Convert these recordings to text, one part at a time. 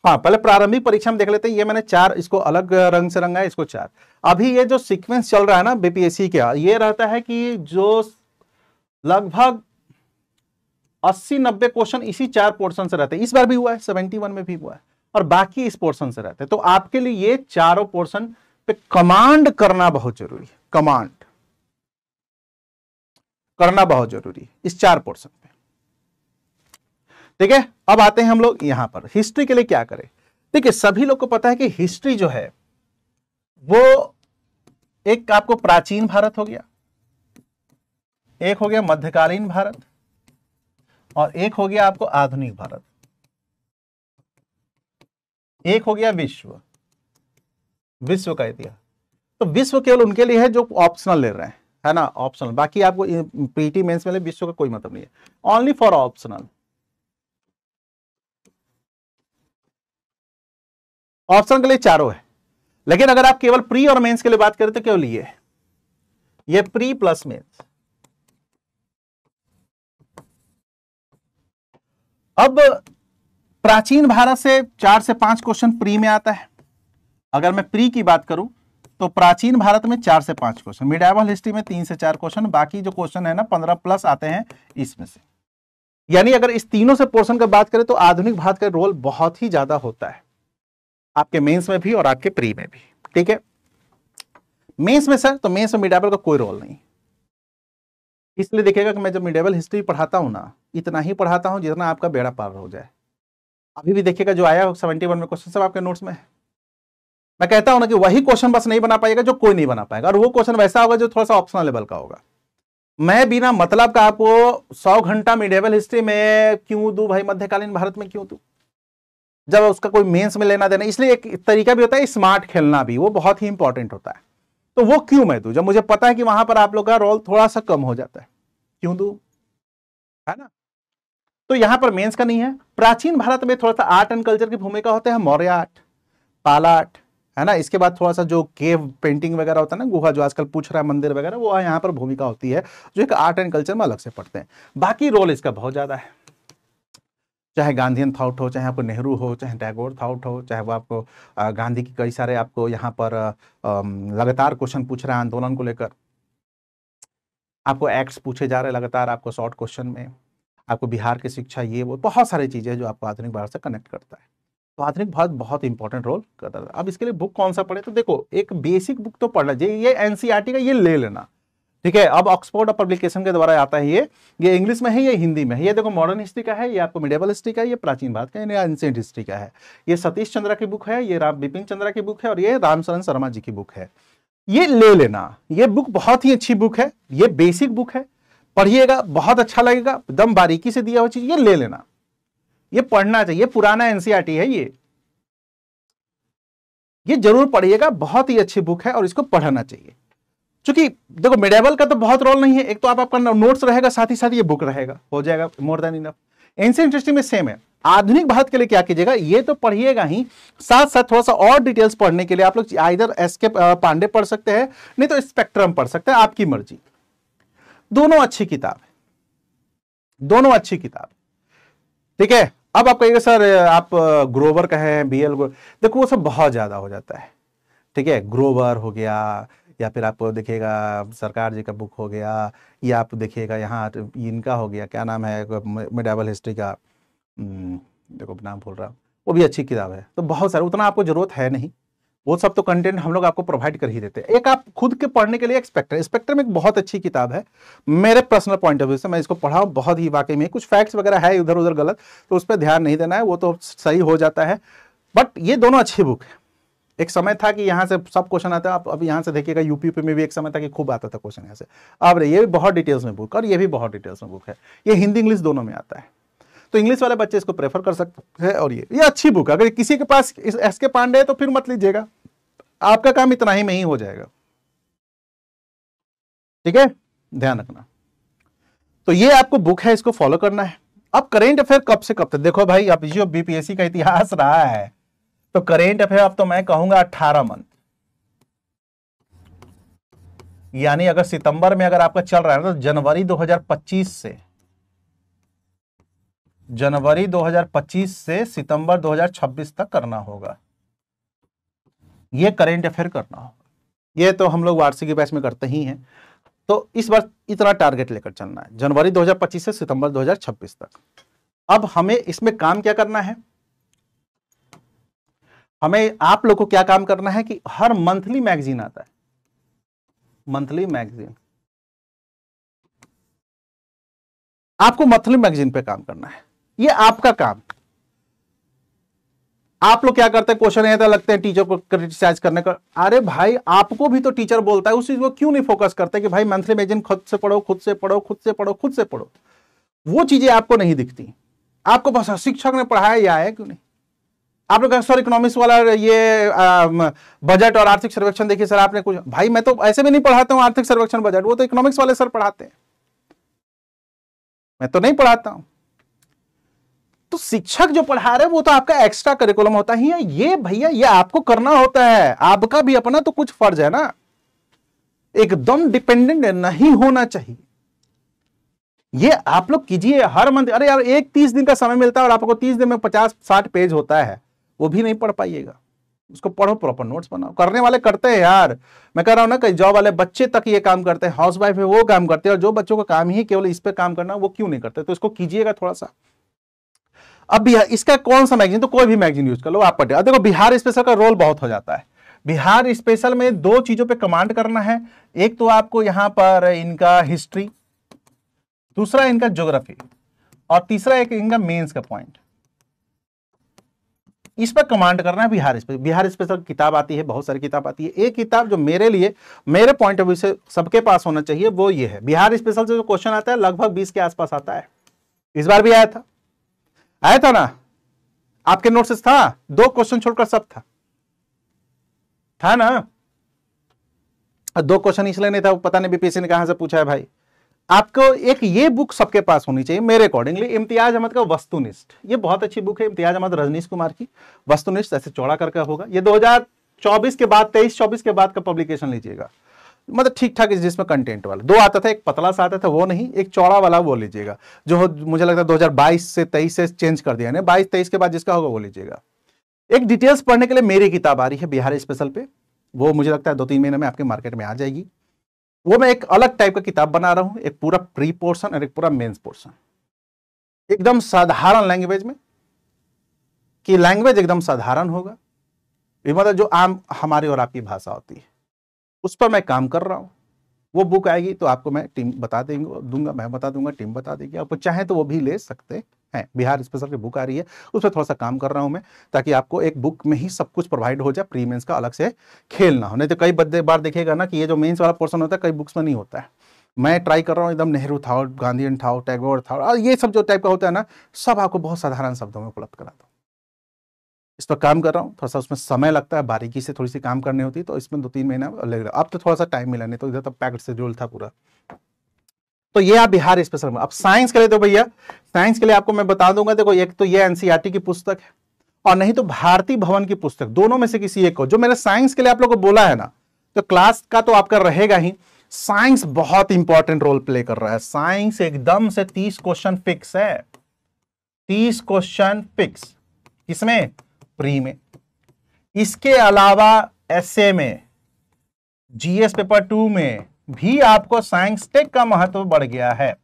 हाँ, पहले प्रारंभिक परीक्षा में देख लेते हैं। ये मैंने 4 इसको अलग रंग से रंगा है, इसको 4। अभी ये जो सीक्वेंस चल रहा है ना बीपीएससी का, ये रहता है कि जो लगभग 80-90 क्वेश्चन इसी 4 पोर्शन से रहते हैं। इस बार भी हुआ है, 71 में भी हुआ है, और बाकी इस पोर्शन से रहते हैं। तो आपके लिए ये चारों पोर्शन पे कमांड करना बहुत जरूरी है। कमांड करना बहुत जरूरी है इस 4 पोर्शन पे। ठीक है, अब आते हैं हम लोग यहां पर हिस्ट्री के लिए क्या करें। देखिए, सभी लोग को पता है कि हिस्ट्री जो है वो एक आपको प्राचीन भारत हो गया, एक हो गया मध्यकालीन भारत, और एक हो गया आपको आधुनिक भारत, एक हो गया विश्व, विश्व का इतिहास। तो विश्व केवल उनके लिए है जो ऑप्शनल ले रहे हैं, है ना, ऑप्शनल। बाकी आपको पीटी मेंस में विश्व का कोई मतलब नहीं है, ओनली फॉर ऑप्शनल। ऑप्शन के लिए चारों है, लेकिन अगर आप केवल प्री और मेंस के लिए बात करें तो केवल ये प्री प्लस मेंस। अब प्राचीन भारत से 4 से 5 क्वेश्चन प्री में आता है। अगर मैं प्री की बात करूं तो प्राचीन भारत में 4 से 5 क्वेश्चन, मिडाइवल हिस्ट्री में 3 से 4 क्वेश्चन, बाकी जो क्वेश्चन है ना 15 प्लस आते हैं इसमें से। यानी अगर इस तीनों से पोर्शन की बात करें तो आधुनिक भारत का रोल बहुत ही ज्यादा होता है, आपके मेंस में भी और आपके प्री में भी। ठीक है, मेंस में सर, तो मेंस में मिडाइवल का कोई रोल नहीं। इसलिए देखिएगा कि मैं जब मिडाइवल हिस्ट्री पढ़ाता हूं ना, इतना ही पढ़ाता हूं जितना आपका बेड़ा पार हो जाए। अभी भी देखिएगा जो आया 71 में क्वेश्चन सब आपके नोट्स में है। मैं कहता हूं ना कि वही क्वेश्चन बस नहीं बना पाएगा जो कोई नहीं बना पाएगा, और वो क्वेश्चन वैसा होगा जो थोड़ा सा ऑप्शनल लेवल का होगा। मैं बिना मतलब का आपको 100 घंटा मिडाइवल हिस्ट्री में क्यों दूं भाई, मध्यकालीन भारत में क्यों दूं, जब उसका कोई मेंस में लेना देना। इसलिए एक तरीका भी होता है स्मार्ट खेलना भी, वो बहुत ही इंपॉर्टेंट होता है। तो वो क्यों मैं दूं जब मुझे पता है कि वहां पर आप लोग का रोल थोड़ा सा कम हो जाता है, क्यों दूं, है ना। तो यहां पर मेंस का नहीं है। प्राचीन भारत में थोड़ा सा आर्ट एंड कल्चर की भूमिका होते हैं, मौर्य आर्ट, पाला आर्ट, है ना। इसके बाद थोड़ा सा जो केव पेंटिंग वगैरह होता है ना, गुहा जो आजकल पूछ रहा है, मंदिर वगैरह, वो यहाँ पर भूमिका होती है, जो एक आर्ट एंड कल्चर में अलग से पढ़ते हैं। बाकी रोल इसका बहुत ज्यादा है, चाहे गांधीयन थॉट हो, चाहे आपको नेहरू हो, चाहे टैगोर थॉट हो, चाहे वो आपको गांधी की कई सारे आपको यहाँ पर लगातार क्वेश्चन पूछ रहे हैं आंदोलन को लेकर, आपको एक्ट्स पूछे जा रहे हैं लगातार आपको शॉर्ट क्वेश्चन में, आपको बिहार की शिक्षा, ये वो बहुत सारी चीजें जो आपको आधुनिक भारत से कनेक्ट करता है। तो आधुनिक भारत बहुत इंपॉर्टेंट रोल करता है। अब इसके लिए बुक कौन सा पढ़े, तो देखो एक बेसिक बुक तो पढ़ना चाहिए, ये एनसीईआरटी का ये ले लेना। ठीक है, अब ऑक्सफोर्ड पब्लिकेशन के द्वारा आता है ये इंग्लिश में है, ये हिंदी में है। ये देखो मॉडर्न हिस्ट्री का है, ये आपको मिडिवल हिस्ट्री का है, ये प्राचीन भारत का, ये एंशिएंट हिस्ट्री का है। ये सतीश चंद्रा की बुक है, ये राम बिपिन चंद्रा की बुक है, और ये रामशरण शर्मा जी की बुक है। ये ले लेना, ये बुक बहुत ही अच्छी बुक है, ये बेसिक बुक है, पढ़िएगा बहुत अच्छा लगेगा, एकदम बारीकी से दिया हुआ चीज, ये ले लेना, ये पढ़ना चाहिए। पुराना एनसीईआरटी है ये जरूर पढ़िएगा, बहुत ही अच्छी बुक है और इसको पढ़ना चाहिए। क्योंकि देखो मिडिवल का तो बहुत रोल नहीं है, एक तो आपका नोट्स रहेगा, साथ ही साथ ये बुक रहेगा, हो जाएगा more than enough. Ancient history में सेम है। आधुनिक भारत के लिए क्या कीजिएगा, ये तो पढ़िएगा ही, साथ साथ थोड़ा सा और डिटेल्स पढ़ने के लिए आप लोग आइदर एसके पांडे पढ़ सकते हैं, नहीं तो स्पेक्ट्रम पढ़ सकते हैं, आपकी मर्जी। दोनों अच्छी किताब है, दोनों अच्छी किताब। ठीक है, अब आप कहिएगा सर आप ग्रोवर का है, बीएल, देखो वो सब बहुत ज्यादा हो जाता है। ठीक है, ग्रोवर हो गया, या फिर आपको देखिएगा सरकार जी का बुक हो गया, या आप देखिएगा यहाँ इनका हो गया, क्या नाम है मिडिवल हिस्ट्री का, देखो नाम भूल रहा, वो भी अच्छी किताब है। तो बहुत सारे, उतना आपको जरूरत है नहीं, वो सब तो कंटेंट हम लोग आपको प्रोवाइड कर ही देते हैं। एक आप खुद के पढ़ने के लिए एक स्पेक्ट्रम एक बहुत अच्छी किताब है, मेरे पर्सनल पॉइंट ऑफ व्यू से मैं इसको पढ़ा हूं, बहुत ही वाकई में कुछ फैक्ट्स वगैरह है इधर उधर गलत, तो उस पर ध्यान नहीं देना है, वो तो सही हो जाता है। बट ये दोनों अच्छी बुक है। एक समय था कि यहाँ से सब क्वेश्चन आता है, आप अब यहाँ से देखिएगा यूपी में भी एक समय था कि खूब आता था क्वेश्चन यहाँ से। अब ये भी बहुत डिटेल्स में बुक, और ये भी बहुत डिटेल्स में बुक है, ये हिंदी इंग्लिश दोनों में आता है। तो इंग्लिश वाले बच्चे इसको प्रेफर कर सकते हैं, और ये अच्छी बुक है। अगर किसी के पास एसके पांडे है तो फिर मत लीजिएगा, आपका काम इतना ही में ही हो जाएगा। ठीक है, ध्यान रखना। तो ये आपको बुक है, इसको फॉलो करना है। अब करेंट अफेयर कब से कब तक, देखो भाई अब जो बीपीएससी का इतिहास रहा है, तो करेंट अफेयर अब तो मैं कहूंगा 18 मंथ, यानी अगर सितंबर में अगर आपका चल रहा है तो जनवरी 2025 से जनवरी 2025 से सितंबर 2026 तक करना होगा। ये करेंट अफेयर करना होगा। ये तो हम लोग वार्षिक बैच में करते ही हैं। तो इस बार इतना टारगेट लेकर चलना है, जनवरी 2025 से सितंबर 2026 तक। अब हमें इसमें काम क्या करना है, हमें आप लोग को क्या काम करना है कि हर मंथली मैगजीन आता है, मंथली मैगजीन, आपको मंथली मैगजीन पे काम करना है। ये आपका काम। आप लोग क्या करते हैं, क्वेश्चन ऐसा लगते हैं टीचर को क्रिटिसाइज करने का। अरे भाई आपको भी तो टीचर बोलता है, उस चीज को क्यों नहीं फोकस करते कि भाई मंथली मैगजीन खुद से पढ़ो, खुद से पढ़ो, खुद से पढ़ो, खुद से पढ़ो। वो चीजें आपको नहीं दिखती, आपको बस शिक्षक ने पढ़ाया या है क्यों नहीं। आप लोग सर इकोनॉमिक्स वाला ये बजट और आर्थिक सर्वेक्षण देखिए सर आपने कुछ, भाई मैं तो ऐसे भी नहीं पढ़ाता हूं आर्थिक सर्वेक्षण बजट, वो तो इकोनॉमिक्स वाले सर पढ़ाते हैं, मैं तो नहीं पढ़ाता हूं। तो शिक्षक जो पढ़ा रहे हैं वो तो आपका एक्स्ट्रा करिकुलम होता ही है। ये भैया ये आपको करना होता है, आपका भी अपना तो कुछ फर्ज है ना, एकदम डिपेंडेंट नहीं होना चाहिए। ये आप लोग कीजिए हर मंथ। अरे यार एक 30 दिन का समय मिलता है और आपको 30 दिन में 50-60 पेज होता है, वो भी नहीं पढ़ पाइएगा। उसको पढ़ो, प्रॉपर नोट्स बनाओ। करने वाले करते हैं यार, मैं कह रहा हूं ना, कई जॉब वाले बच्चे तक ये काम करते हैं, हाउस वाइफ है वो काम करते हैं, और जो बच्चों का काम ही केवल इस पे काम करना वो क्यों नहीं करते। तो इसको कीजिएगा थोड़ा सा। अब इसका कौन सा मैगजीन, तो कोई भी मैगजीन यूज कर लो आप पढ़िए। देखो बिहार स्पेशल का रोल बहुत हो जाता है। बिहार स्पेशल में 2 चीजों पे कमांड करना है, एक तो आपको यहां पर इनका हिस्ट्री, दूसरा इनका ज्योग्राफी, और तीसरा एक इनका मेंस का पॉइंट। इस पर कमांड करना है बिहार स्पेशल। बिहार स्पेशल किताब आती है, बहुत सारी किताब आती है। एक किताब जो मेरे लिए, मेरे पॉइंट ऑफ व्यू से सबके पास होना चाहिए वो ये है। बिहार स्पेशल से जो क्वेश्चन आता है लगभग 20 के आसपास आता है। इस बार भी आया था ना, आपके नोट्स था, 2 क्वेश्चन छोड़कर सब था ना। 2 क्वेश्चन इसलिए नहीं था, पता नहीं बीपीएससी ने कहां से पूछा है भाई। आपको एक ये बुक सबके पास होनी चाहिए मेरे अकॉर्डिंगली, इम्तियाज अहमद का वस्तुनिष्ठ। ये बहुत अच्छी बुक है, इम्तियाज अहमद रजनीश कुमार की वस्तुनिष्ठ। ऐसे चौड़ा करके होगा, ये 2024 के बाद, 23-24 के बाद का पब्लिकेशन लीजिएगा, मतलब ठीक ठाक जिसमें कंटेंट वाला। 2 आता था, एक पतला सा आता था वो नहीं, एक चौड़ा वाला वो लीजिएगा, जो मुझे लगता है 2022 से 23 से चेंज कर दिया है, 22-23 के बाद जिसका होगा वो लीजिएगा। एक डिटेल्स पढ़ने के लिए मेरी किताब आ रही है बिहार स्पेशल पे, वो मुझे लगता है 2-3 महीने में आपके मार्केट में आ जाएगी। वो मैं एक अलग टाइप का किताब बना रहा हूं, एक पूरा प्री पोर्शन और एक पूरा मेंस पोर्शन, एकदम साधारण लैंग्वेज में, कि लैंग्वेज एकदम साधारण होगा, मतलब जो आम हमारी और आपकी भाषा होती है, उस पर मैं काम कर रहा हूं। वो बुक आएगी तो आपको मैं टीम बता दूंगा, मैं बता दूंगा, टीम बता देगी। आपको चाहे तो वो भी ले सकते हैं। बिहार स्पेशल की बुक आ रही है, उस पर थोड़ा सा काम कर रहा हूं मैं, ताकि आपको एक बुक में ही सब कुछ प्रोवाइड हो जाए, प्री मेंस का अलग से खेल ना हो। नहीं तो कई बार देखिएगा ना कि ये जो मेंस वाला पोर्शन होता है कई बुक्स में नहीं होता है। मैं ट्राई कर रहा हूँ एकदम नेहरू था, गांधीयन था, टैगोर था, और ये सब जो टाइप का होता है ना, सब आपको बहुत साधारण शब्दों में उपलब्ध कराता हूँ। इस पर काम कर रहा हूँ, थोड़ा सा उसमें समय लगता है, बारीकी से थोड़ी सी काम करनी होती है, तो इसमें 2-3 महीना लग रहा है। अब तो थोड़ा सा टाइम मिला, नहीं तो इधर तक पैकेट शेड्यूल था पूरा। तो ये आप बिहार स्पेशल में। अब साइंस के लिए तो भैया, साइंस के लिए आपको मैं बता दूंगा, देखो एक तो ये एनसीईआरटी की पुस्तक है, और नहीं तो भारती भवन की पुस्तक, दोनों में से किसी एक को। जो मैंने साइंस के लिए आप लोगों को बोला है ना, तो क्लास का तो आपका रहेगा ही, साइंस बहुत इंपॉर्टेंट रोल प्ले कर रहा है। साइंस एकदम से 30 क्वेश्चन फिक्स है, 30 क्वेश्चन फिक्स। किसमें? प्री में। इसके अलावा एसए में, जीएस पेपर 2 में भी आपको साइंस टेक का महत्व बढ़ गया है।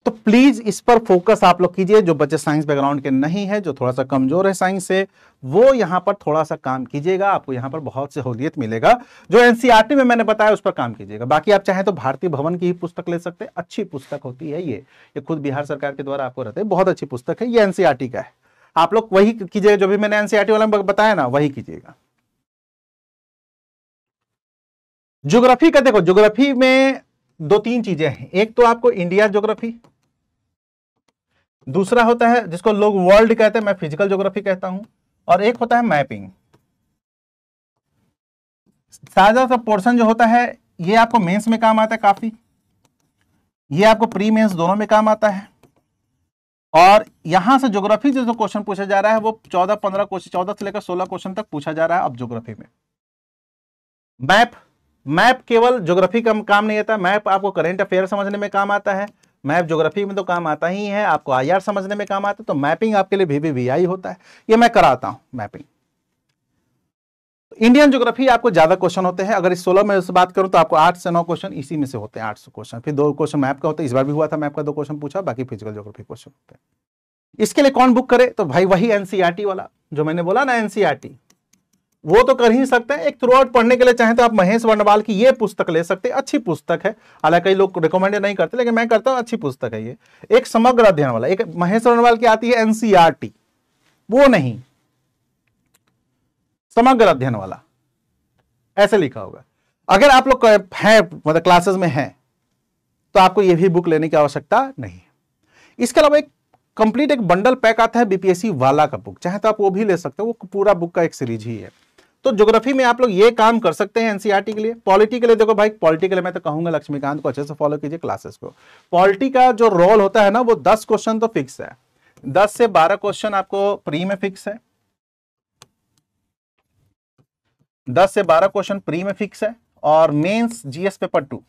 तो प्लीज इस पर फोकस आप लोग कीजिए। जो बच्चे साइंस बैकग्राउंड के नहीं है, जो थोड़ा सा कमजोर है साइंस से, वो यहां पर थोड़ा सा काम कीजिएगा, आपको यहां पर बहुत सहूलियत मिलेगा। जो एनसीईआरटी में मैंने बताया उस पर काम कीजिएगा। बाकी आप चाहें तो भारतीय भवन की ही पुस्तक ले सकते हैं, अच्छी पुस्तक होती है ये खुद बिहार सरकार के द्वारा आपको रहते हैं, बहुत अच्छी पुस्तक है, ये एनसीईआरटी का है। आप लोग वही कीजिएगा, जो भी मैंने एनसीईआरटी वाला में बताया ना, वही कीजिएगा। ज्योग्राफी का देखो, ज्योग्राफी में 2-3 चीजें हैं। एक तो आपको इंडिया ज्योग्राफी, दूसरा होता है जिसको लोग वर्ल्ड कहते हैं, मैं फिजिकल ज्योग्राफी कहता हूं, और एक होता है मैपिंग। साझा सा पोर्शन जो होता है ये आपको मेंस में काम आता है काफी, ये आपको प्री मेंस दोनों में काम आता है। और यहां से ज्योग्राफी जो क्वेश्चन पूछा जा रहा है वो 14-15 क्वेश्चन, 14 से लेकर 16 क्वेश्चन तक पूछा जा रहा है अब ज्योग्राफी में। मैप केवल ज्योग्राफी का काम नहीं आता, मैप आपको करंट अफेयर समझने में काम आता है, मैप ज्योग्राफी में तो काम आता ही है, आपको IR समझने में काम आता है, तो मैपिंग आपके लिए VVVI होता है, ये मैं कराता हूं मैपिंग। इंडियन ज्योग्राफी आपको ज्यादा क्वेश्चन होते हैं, अगर इस 16 में से बात करूं तो आपको 8 से 9 क्वेश्चन इसी में से होते हैं, 800 क्वेश्चन, फिर 2 क्वेश्चन मैप का होता है, इस बार भी हुआ था मैप का 2 क्वेश्चन पूछा, बाकी फिजिकल ज्योग्राफी क्वेश्चन होते हैं। इसके लिए कौन बुक करे, तो भाई वही एनसीईआरटी वाला जो मैंने बोला ना, एनसीईआरटी, वो तो कर ही सकते हैं। एक थ्रू आउट पढ़ने के लिए चाहे तो आप महेश वर्णवाल की ये पुस्तक ले सकते हैं, अच्छी पुस्तक है, हालांकि कई लोग रिकमेंड नहीं करते, लेकिन मैं करता हूं, अच्छी पुस्तक है ये। एक समग्र अध्ययन वाला, एक महेश वर्णवाल की आती है एनसीईआरटी, वो नहीं, समग्र अध्ययन वाला ऐसे लिखा होगा। अगर आप लोग हैं मतलब क्लासेस में हैं तो आपको ये भी बुक लेने की आवश्यकता नहीं है। इसके अलावा एक कंप्लीट एक बंडल पैक आता है बीपीएससी वाला का बुक, चाहे तो आप वो भी ले सकते हो, वो पूरा बुक का एक सीरीज ही है। तो ज्योग्राफी में आप लोग ये काम कर सकते हैं एनसीईआरटी के लिए। पॉलिटी के लिए देखो भाई, पॉलिटी के लिए मैं तो कहूंगा लक्ष्मीकांत को अच्छे से फॉलो कीजिए क्लासेस को। पॉलिटी का जो रोल होता है ना, वो 10 क्वेश्चन तो फिक्स है, 10 से 12 क्वेश्चन आपको प्री में फिक्स है, 10 से 12 क्वेश्चन प्री में फिक्स है, और मेंस जीएस पेपर 2,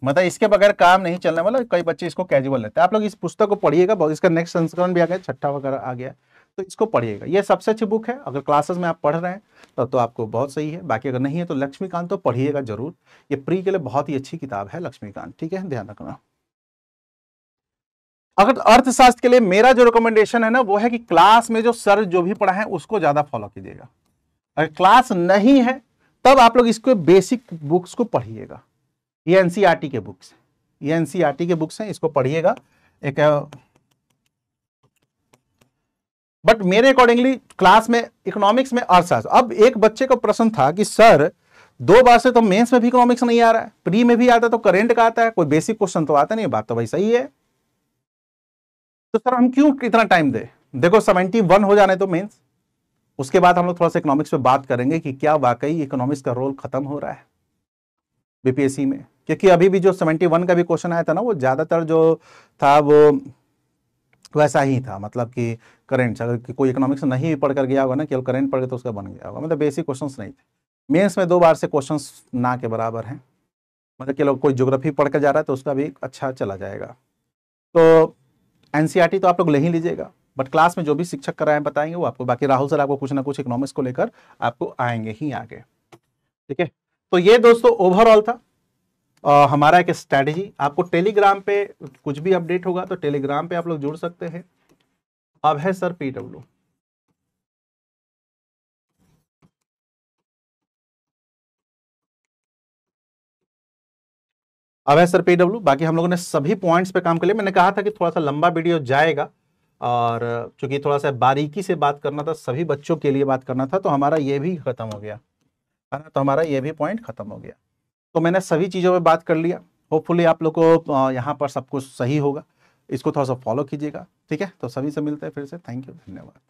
मतलब इसके बगैर काम नहीं चलने वाला। कई बच्चे इसको कैजुअल लेते हैं। आप लोग इस पुस्तक को पढ़िएगा, बहुत इसका नेक्स्ट संस्करण भी आ गया, 6ठा वगैरह आ गया, तो इसको पढ़िएगा, ये सबसे अच्छी बुक है। अगर क्लासेस में आप पढ़ रहे हैं तो आपको बहुत सही है, बाकी अगर नहीं है तो लक्ष्मीकांत तो पढ़िएगा जरूर, ये प्री के लिए बहुत ही अच्छी किताब है लक्ष्मीकांत, ठीक है, ध्यान रखना। अगर अर्थशास्त्र के लिए मेरा जो रिकमेंडेशन है ना, वो है कि क्लास में जो सर जो भी पढ़ा है उसको ज्यादा फॉलो कीजिएगा। अगर क्लास नहीं है तब आप लोग इसको बेसिक बुक्स को पढ़िएगा, ये एनसीईआरटी के बुक्स, ये एनसीईआरटी के बुक्स हैं, इसको पढ़िएगा। एक बट मेरे अकॉर्डिंगली क्लास में इकोनॉमिक्स में अर्थशास्त्र, अब एक बच्चे का प्रश्न था कि सर 2 बार से तो मेंस में भी इकोनॉमिक्स नहीं आ रहा है, प्री में भी आता है, तो करेंट का आता है, कोई बेसिक क्वेश्चन तो आता नहीं। बात तो भाई सही है, तो सर हम क्यों इतना टाइम दे। देखो 71 हो जाने तो मेंस, उसके बाद हम लोग थोड़ा सा इकोनॉमिक्स पे बात करेंगे कि क्या वाकई इकोनॉमिक्स का रोल खत्म हो रहा है बीपीएससी में, क्योंकि अभी भी जो 71 का भी क्वेश्चन आया था ना, वो ज्यादातर जो था वो वैसा ही था, मतलब कि करेंट, अगर कोई इकोनॉमिक्स नहीं पढ़ कर गया होगा ना, केवल करेंट पढ़ के तो उसका बन गया होगा, मतलब बेसिक क्वेश्चंस नहीं थे। मेंस में 2 बार से क्वेश्चंस ना के बराबर हैं, मतलब कि लोग कोई ज्योग्राफी पढ़ कर जा रहा है तो उसका भी अच्छा चला जाएगा। तो एनसीईआरटी तो आप लोग ले ही लीजिएगा, बट क्लास में जो भी शिक्षक कराएं बताएंगे वो आपको, बाकी राहुल सर आपको कुछ ना कुछ इकोनॉमिक्स को लेकर आपको आएंगे ही आगे, ठीक है। तो ये दोस्तों ओवरऑल था हमारा एक स्ट्रैटेजी। आपको टेलीग्राम पे कुछ भी अपडेट होगा तो टेलीग्राम पे आप लोग जुड़ सकते हैं। अब है सर पीडब्ल्यू, अब है सर पीडब्ल्यू, बाकी हम लोगों ने सभी पॉइंट्स पे काम कर लिया। मैंने कहा था कि थोड़ा सा लंबा वीडियो जाएगा, और चूंकि थोड़ा सा बारीकी से बात करना था, सभी बच्चों के लिए बात करना था, तो हमारा ये भी खत्म हो गया है ना, तो हमारा ये भी पॉइंट खत्म हो गया। तो मैंने सभी चीज़ों पे बात कर लिया। होपफुली आप लोग को यहाँ पर सब कुछ सही होगा, इसको थोड़ा सा फॉलो कीजिएगा, ठीक है। तो सभी से मिलते हैं फिर से, थैंक यू, धन्यवाद।